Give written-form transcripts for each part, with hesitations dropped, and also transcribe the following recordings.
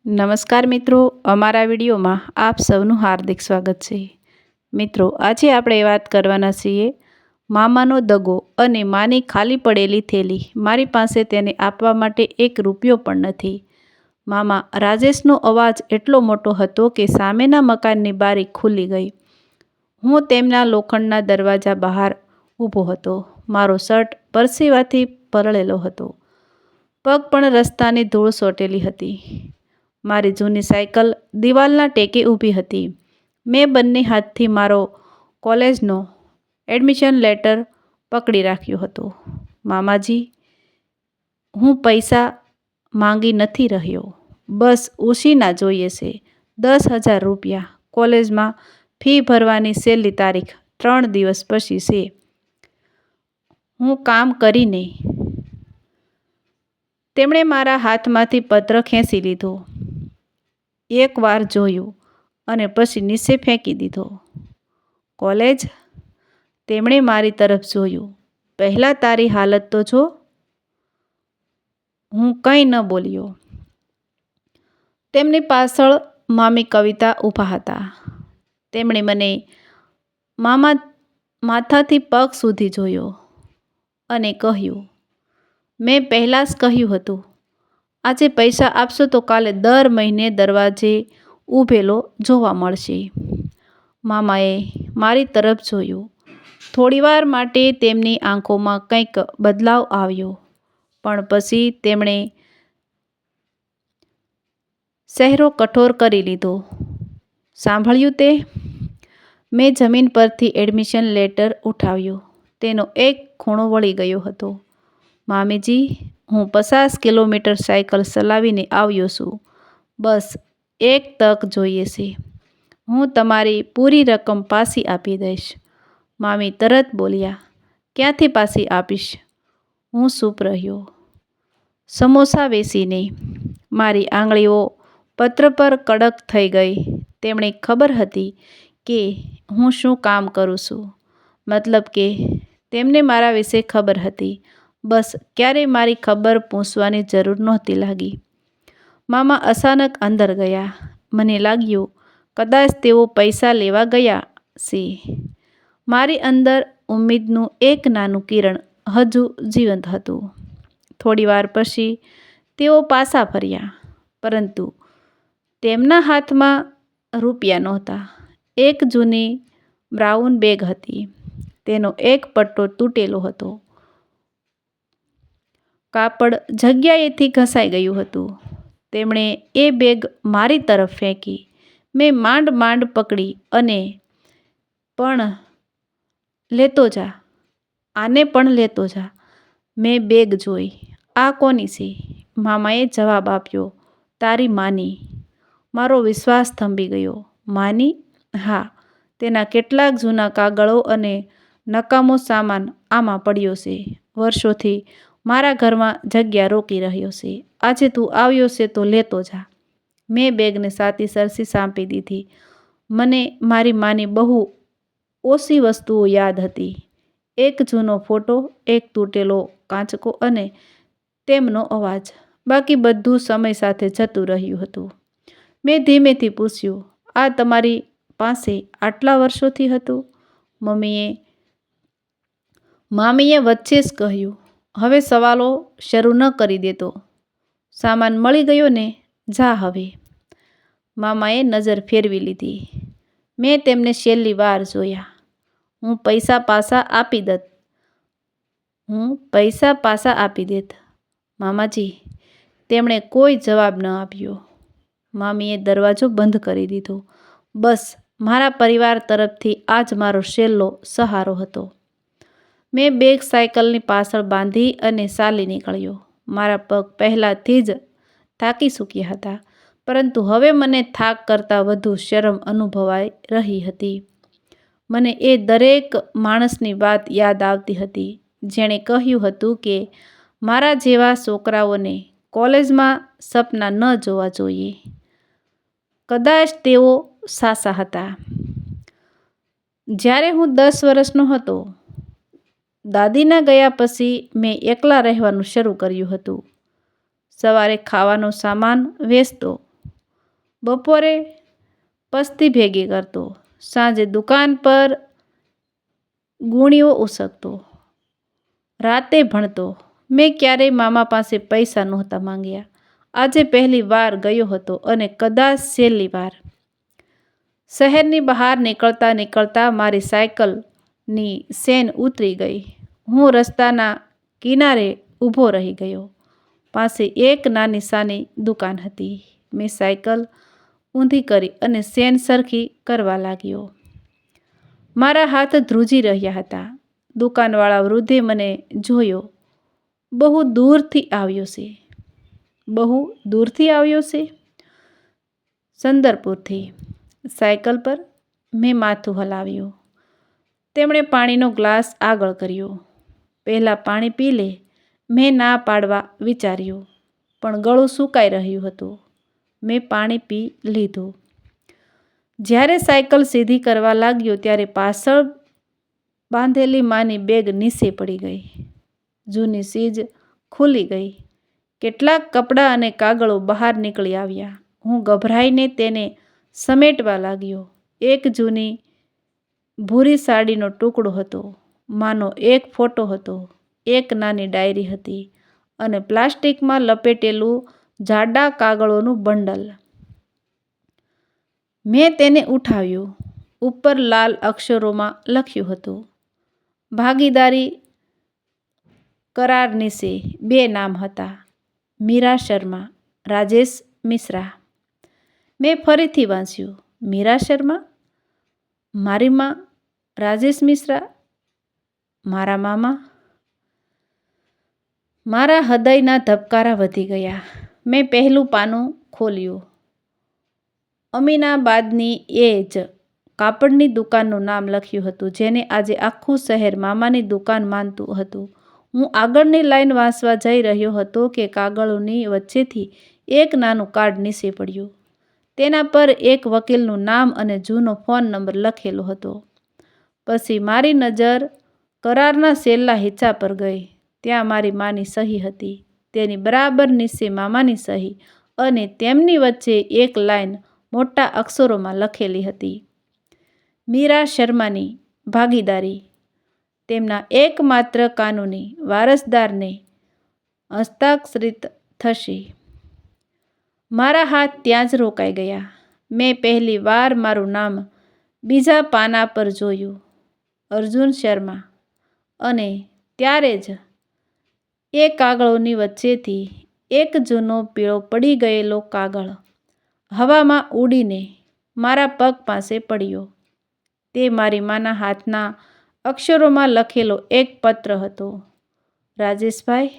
નમસ્કાર મિત્રો, અમારા વિડીયોમાં આપ સૌનું હાર્દિક સ્વાગત છે। મિત્રો, આજે આપણે વાત કરવાના છીએ મામાનો દગો અને માની ખાલી પડેલી થેલી। મારી પાસે તેને આપવા માટે 1 રૂપિયો પણ નથી। મામા રાજેશનો અવાજ એટલો મોટો હતો કે સામેના મકાનની બારી ખુલી ગઈ। હું તેમના લોખંડના દરવાજા બહાર ઊભો હતો। મારો શર્ટ પરસેવાથી પલળેલો હતો, પગ પણ રસ્તાની ધૂળ સોટેલી હતી। મારી જૂની સાયકલ દિવાલના ટેકે ઊભી હતી। મેં બંને હાથથી મારો કોલેજનો એડમિશન લેટર પકડી રાખ્યો હતો। મામાજી, હું પૈસા માંગી નથી રહ્યો, બસ ઉછીના જોઈએ છે। 10,000 રૂપિયા। કોલેજમાં ફી ભરવાની છેલ્લી તારીખ 3 દિવસ પછી છે। હું કામ કરીને। તેમણે મારા હાથમાંથી પત્ર ખેંચી લીધો, એક વાર જોયું અને પછી નીચે ફેંકી દીધો। કોલેજ? તેમણે મારી તરફ જોયું। પહેલાં તારી હાલત તો જો। હું કંઈ ન બોલ્યો। તેમની પાછળ મામી કવિતા ઊભા હતા। તેમણે મને માથાથી પગ સુધી જોયો અને કહ્યું, મેં પહેલાં જ કહ્યું હતું, આજે પૈસા આપશો તો કાલે દર મહિને દરવાજે ઊભેલો જોવા મળશે। મામાએ મારી તરફ જોયું। થોડીવાર માટે તેમની આંખોમાં કંઈક બદલાવ આવ્યો, પણ પછી તેમણે ચહેરો કઠોર કરી લીધો। સાંભળ્યું તે? મેં જમીન પરથી એડમિશન લેટર ઉઠાવ્યો। તેનો એક ખૂણો વળી ગયો હતો। મામીજી, હું 50 કિલોમીટર સાયકલ ચલાવીને આવ્યો છું। બસ એક તક જોઈએ છે। હું તમારી પૂરી રકમ પાછી આપી દઈશ। મામી તરત બોલ્યા, ક્યાંથી પાછી આપીશ? હું ચૂપ રહ્યો। સમોસા વેચીને। મારી આંગળીઓ પત્ર પર કડક થઈ ગઈ। તેમણે ખબર હતી કે હું શું કામ કરું છું, મતલબ કે તેમને મારા વિશે ખબર હતી, બસ ક્યારેય મારી ખબર પૂછવાની જરૂર નહોતી લાગી। મામા અચાનક અંદર ગયા। મને લાગ્યું કદાચ તેઓ પૈસા લેવા ગયા છે। મારી અંદર ઉમ્મીદનું એક નાનું કિરણ હજુ જીવંત હતું। થોડીવાર પછી તેઓ પાછા ફર્યા, પરંતુ તેમના હાથમાં રૂપિયા નહોતા। એક જૂની બ્રાઉન બેગ હતી। તેનો એક પટ્ટો તૂટેલો હતો। કાપડ જગ્યાએથી ઘસાઈ ગયું હતું। તેમણે એ બેગ મારી તરફ ફેંકી। મેં માંડ પકડી અને પણ લેતો જા, આને પણ લેતો જા। મેં બેગ જોઈ। આ કોની છે? મામાએ જવાબ આપ્યો, તારી માની। મારો વિશ્વાસ થંભી ગયો। માની? હા, તેના કેટલાક જૂના કાગળો અને નકામો સામાન આમાં પડ્યો છે। વર્ષોથી મારા ઘરમાં જગ્યા રોકી રહ્યો છે। આજે તું આવ્યો છે તો લેતો જા। મેં બેગને સાતી સરસી સાંપી દીધી। મને મારી માની બહુ ઓછી વસ્તુઓ યાદ હતી। એક જૂનો ફોટો, એક તૂટેલો કાંચકો અને તેમનો અવાજ। બાકી બધું સમય સાથે જતું રહ્યું હતું। મેં ધીમેથી પૂછ્યું, આ તમારી પાસે આટલા વર્ષોથી હતું? મામીએ વચ્ચે જ કહ્યું, હવે સવાલો શરૂ ન કરી દેતો। સામાન મળી ગયો ને, જા હવે। મામાએ નજર ફેરવી લીધી। મેં તેમને છેલ્લી વાર જોયા। હું પૈસા પાછા આપી દેત। મામાજી, તેમણે કોઈ જવાબ ન આપ્યો। મામીએ દરવાજો બંધ કરી દીધો। બસ મારા પરિવાર તરફથી આજ મારો છેલ્લો સહારો હતો। મેં બેગ સાયકલની પાછળ બાંધી અને ચાલી નીકળ્યો। મારા પગ પહેલાંથી જ થાકી ચૂક્યા હતા, પરંતુ હવે મને થાક કરતાં વધુ શરમ અનુભવાઈ રહી હતી। મને એ દરેક માણસની વાત યાદ આવતી હતી, જેણે કહ્યું હતું કે મારા જેવા છોકરાઓને કોલેજમાં સપના ન જોવા જોઈએ। કદાચ તેઓ સાચા હતા। જ્યારે હું 10 વર્ષનો હતો, દાદીના ગયા પછી મેં એકલા રહેવાનું શરૂ કર્યું હતું। સવારે ખાવાનો સામાન વેચતો, બપોરે પસ્તી ભેગી કરતો, સાંજે દુકાન પર ગુણીઓ ઉસકતો, રાતે ભણતો. મેં ક્યારેય મામા પાસે પૈસા નહોતા માંગ્યા. આજે પહેલી વાર ગયો હતો અને કદાચ છેલ્લી વાર. શહેરની બહાર નીકળતા નીકળતા મારી સાયકલની ચેન ઉતરી ગઈ. હું રસ્તાના કિનારે ઊભો રહી ગયો. પાસે એક નાની સાની દુકાન હતી. મેં સાયકલ ઊંધી કરી અને ચેન સરખી કરવા લાગ્યો. મારા હાથ ધ્રુજી રહ્યા હતા. દુકાનવાળા વૃદ્ધે મને જોયો. બહુ દૂરથી આવ્યો છે. બહુ દૂરથી આવ્યો છે? સંદરપુરથી. સાયકલ પર. મેં માથું હલાવ્યું. તેમણે પાણીનો ગ્લાસ આગળ કર્યો. પહેલાં પાણી પી લે. મેં ના પાડવા વિચાર્યું, પણ ગળું સુકાઈ રહ્યું હતું. મેં પાણી પી લીધું. જ્યારે સાયકલ સીધી કરવા લાગ્યો ત્યારે પાછળ બાંધેલી માની બેગ નીચે પડી ગઈ. જૂની સીજ ખુલી ગઈ. કેટલાક કપડાં અને કાગળો બહાર નીકળી આવ્યા. હું ગભરાઈને તેને સમેટવા લાગ્યો. એક જૂની ભૂરી સાડીનો ટુકડો હતો. માનો એક ફોટો હતો. એક નાની ડાયરી હતી અને પ્લાસ્ટિકમાં લપેટેલું જાડા કાગળોનું બંડલ. મેં તેને ઉઠાવ્યું. ઉપર લાલ અક્ષરોમાં લખ્યું હતું, ભાગીદારી કરાર. નીચે બે નામ હતા, મીરા શર્મા, રાજેશ મિશ્રા. મેં ફરીથી વાંચ્યું, મીરા શર્મા, મારી માં, રાજેશ મિશ્રા, મારા મામા. મારા હૃદયના ધબકારા વધી ગયા. મેં પહેલું પાનું ખોલ્યું. અમીનાબાદની એ જ કાપડની દુકાનનું નામ લખ્યું હતું, જેને આજે આખું શહેર મામાની દુકાન માનતું હતું. હું આગળની લાઈન વાંચવા જઈ રહ્યો હતો કે કાગળોની વચ્ચેથી એક નાનું કાર્ડ નીચે પડ્યું. તેના પર એક વકીલનું નામ અને જૂનો ફોન નંબર લખેલો હતો. પછી મારી નજર કરારના છેલ્લા હિસ્સા પર ગઈ. ત્યાં મારી માની સહી હતી. તેની બરાબર નીચે મામાની સહી અને તેમની વચ્ચે એક લાઈન મોટા અક્ષરોમાં લખેલી હતી, મીરા શર્માની ભાગીદારી તેમના એકમાત્ર કાનૂની વારસદારને હસ્તાક્ષરિત થશે. મારા હાથ ત્યાં જ રોકાઈ ગયા. મેં પહેલી વાર મારું નામ બીજા પાના પર જોયું, અર્જુન શર્મા. અને ત્યારે જ એ કાગળોની વચ્ચેથી એક જૂનો પીળો પડી ગયેલો કાગળ હવામાં ઉડીને મારા પગ પાસે પડ્યો. તે મારી માના હાથના અક્ષરોમાં લખેલો એક પત્ર હતો. રાજેશભાઈ,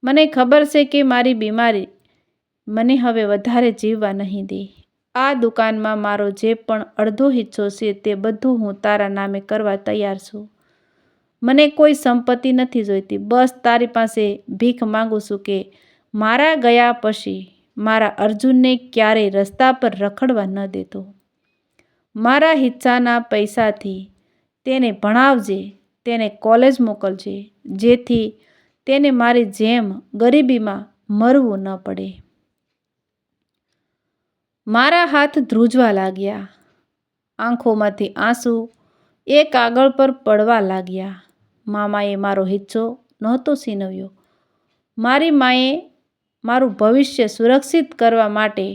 મને ખબર છે કે મારી બીમારી મને હવે વધારે જીવવા નહીં દે. આ દુકાનમાં મારો જે પણ અડધો હિસ્સો છે તે બધું હું તારા નામે કરવા તૈયાર છું. મને કોઈ સંપત્તિ નથી જોઈતી. બસ તારી પાસે ભીખ માંગુ છું કે મારા ગયા પછી મારા અર્જુનને ક્યારેય રસ્તા પર રખડવા ન દેતો. મારા હિસ્સાના પૈસાથી તેને ભણાવજે, તેને કોલેજ મોકલજે, જેથી તેને મારી જેમ ગરીબીમાં મરવું ન પડે. મારા હાથ ધ્રુજવા લાગ્યા. આંખોમાંથી આંસુ એ કાગળ પર પડવા લાગ્યા. મામાએ મારો હિસ્સો નહોતો છીનવ્યો. મારી માએ મારું ભવિષ્ય સુરક્ષિત કરવા માટે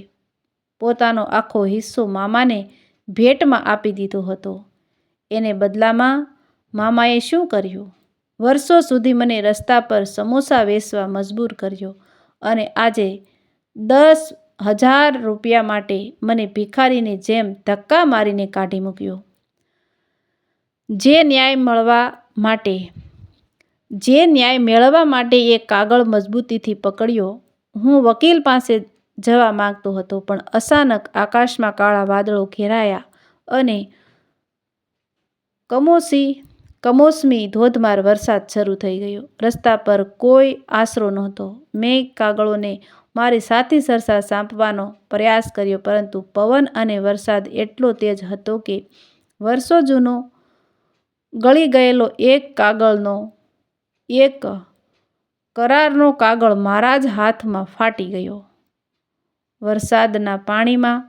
પોતાનો આખો હિસ્સો મામાને ભેટમાં આપી દીધો હતો. એને બદલામાં મામાએ શું કર્યું? વર્ષો સુધી મને રસ્તા પર સમોસા વેચવા મજબૂર કર્યો અને આજે 10,000 રૂપિયા માટે મને ભિખારીની જેમ ધક્કા મારીને કાઢી મૂક્યો. જે ન્યાય મેળવવા માટે એ કાગળ મજબૂતીથી પકડ્યો. હું વકીલ પાસે જવા માંગતો હતો, પણ અચાનક આકાશમાં કાળા વાદળો ઘેરાયા અને કમોસમી ધોધમાર વરસાદ શરૂ થઈ ગયો. રસ્તા પર કોઈ આશરો નહોતો. મેં કાગળોને મારી સાથી સરસા સાંપવાનો પ્રયાસ કર્યો, પરંતુ પવન અને વરસાદ એટલો તેજ હતો કે વર્ષો જૂનો ગળી ગયેલો એક કરારનો કાગળ મારા જ હાથમાં ફાટી ગયો. વરસાદના પાણીમાં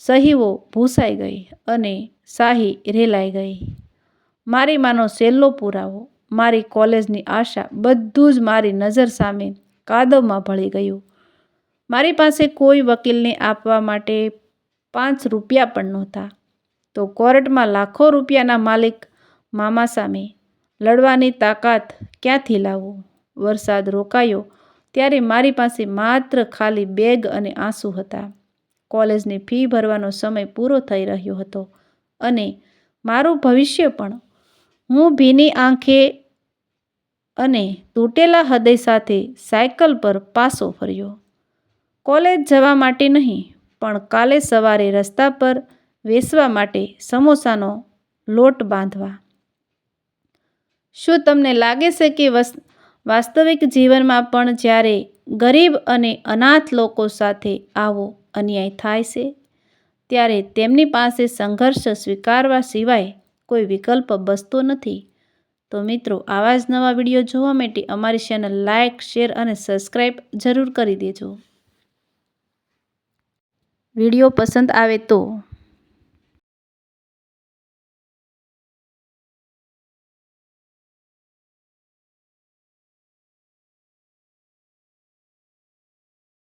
સહીઓ ભૂસાઈ ગઈ અને શાહી રેલાઈ ગઈ. મારી માનો છેલ્લો પુરાવો, મારી કોલેજની આશા, બધું જ મારી નજર સામે કાદવમાં ભળી ગયું. મારી પાસે કોઈ વકીલને આપવા માટે 5 રૂપિયા પણ નહોતા, તો કોર્ટમાં લાખો રૂપિયાના માલિક મામા સામે લડવાની તાકાત ક્યાંથી લાવું? વરસાદ રોકાયો ત્યારે મારી પાસે માત્ર ખાલી બેગ અને આંસુ હતા. કોલેજની ફી ભરવાનો સમય પૂરો થઈ રહ્યો હતો અને મારું ભવિષ્ય પણ. હું ભીની આંખે અને તૂટેલા હૃદય સાથે સાયકલ પર પાછો ફર્યો. કોલેજ જવા માટે નહીં, પણ કાલે સવારે રસ્તા પર વેચવા માટે સમોસાનો લોટ બાંધવા. શું તમને લાગે છે કે વાસ્તવિક જીવનમાં પણ જ્યારે ગરીબ અને અનાથ લોકો સાથે આવો અન્યાય થાય છે, ત્યારે તેમની પાસે સંઘર્ષ સ્વીકારવા સિવાય કોઈ વિકલ્પ બચતો નથી? તો મિત્રો, આવા જ નવા વિડીયો જોવા માટે અમારી ચેનલ લાઇક, શેર અને સબસ્ક્રાઈબ જરૂર કરી દેજો. વિડીયો પસંદ આવે તો